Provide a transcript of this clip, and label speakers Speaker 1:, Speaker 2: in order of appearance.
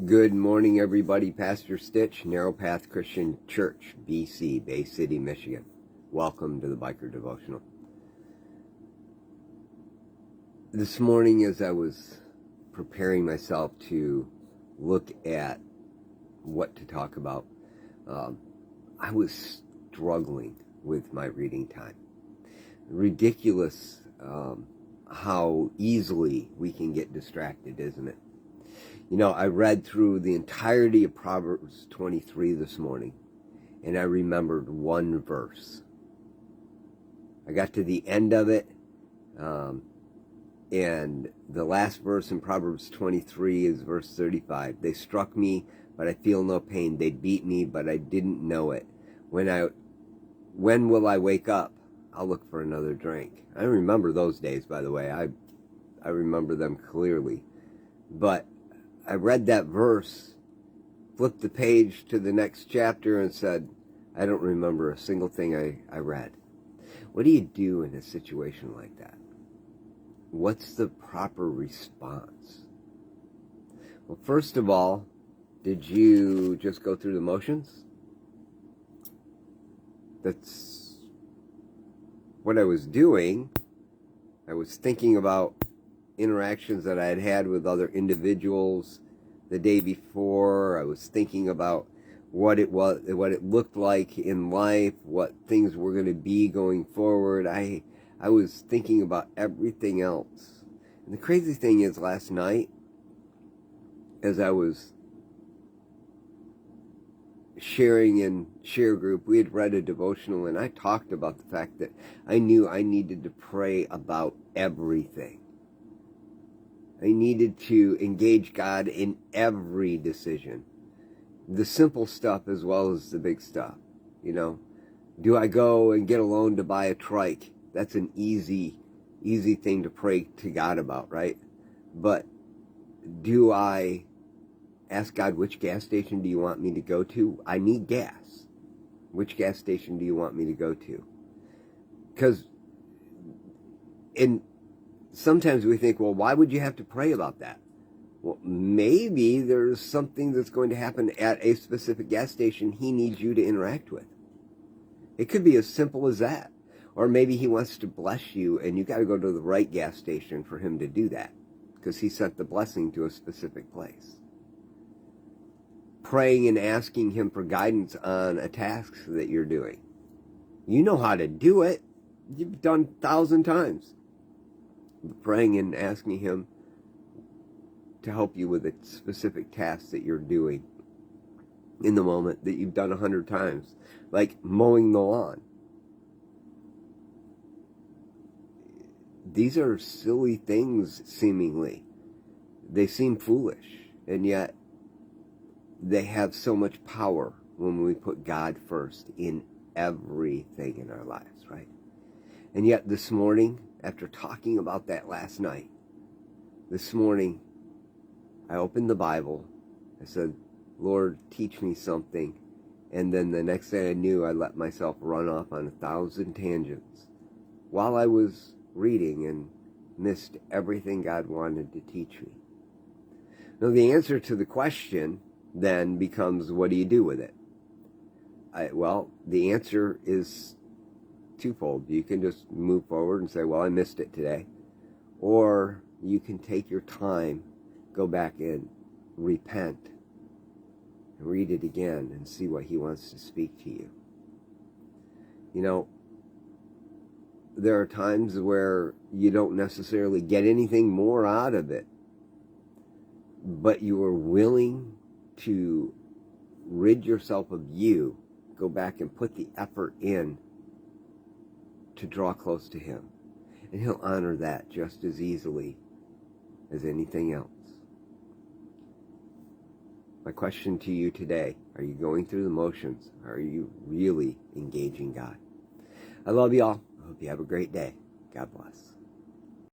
Speaker 1: Good morning, everybody. Pastor Stitch, Narrow Path Christian Church, BC, Bay City, Michigan. Welcome to the Biker Devotional. This morning, as I was preparing myself to look at what to talk about, I was struggling with my reading time. Ridiculous how easily we can get distracted, isn't it? You know, I read through the entirety of Proverbs 23 this morning, and I remembered one verse. I got to the end of it, and the last verse in Proverbs 23 is verse 35. They struck me, but I feel no pain. They beat me, but I didn't know it. When will I wake up? I'll look for another drink. I remember those days, by the way. I remember them clearly. But I read that verse, flipped the page to the next chapter, and said, I don't remember a single thing I read. What do you do in a situation like that? What's the proper response? Well, first of all, did you just go through the motions? That's what I was doing. I was thinking about interactions that I had had with other individuals the day before. I was thinking about what it looked like in life, what things were going to be going forward. I was thinking about everything else. And the crazy thing is, last night, as I was sharing in share group, we had read a devotional, and I talked about the fact that I knew I needed to pray about everything. I needed to engage God in every decision. The simple stuff as well as the big stuff. You know, do I go and get a loan to buy a trike? That's an easy thing to pray to God about, right? But do I ask God, which gas station do you want me to go to? I need gas. Which gas station do you want me to go to? Because sometimes we think, well, why would you have to pray about that? Well, maybe there's something that's going to happen at a specific gas station he needs you to interact with. It could be as simple as that. Or maybe he wants to bless you, and you got to go to the right gas station for him to do that, because he sent the blessing to a specific place. Praying and asking him for guidance on a task that you're doing. You know how to do it. You've done 1,000 times. Praying and asking him to help you with a specific task that you're doing in the moment that you've done 100 times, like mowing the lawn. These are silly things, seemingly. They seem foolish, and yet they have so much power when we put God first in everything in our lives, right? And yet this morning, after talking about that last night, this morning, I opened the Bible. I said, Lord, teach me something. And then the next thing I knew, I let myself run off on 1,000 tangents while I was reading and missed everything God wanted to teach me. Now, the answer to the question then becomes, what do you do with it? Well, the answer is twofold. You can just move forward and say, well, I missed it today. Or you can take your time, go back and repent, and read it again and see what he wants to speak to you. You know, there are times where you don't necessarily get anything more out of it, but you are willing to rid yourself of you, go back and put the effort in to draw close to him. And he'll honor that just as easily as anything else. My question to you today, are you going through the motions? Are you really engaging God? I love you all. I hope you have a great day. God bless.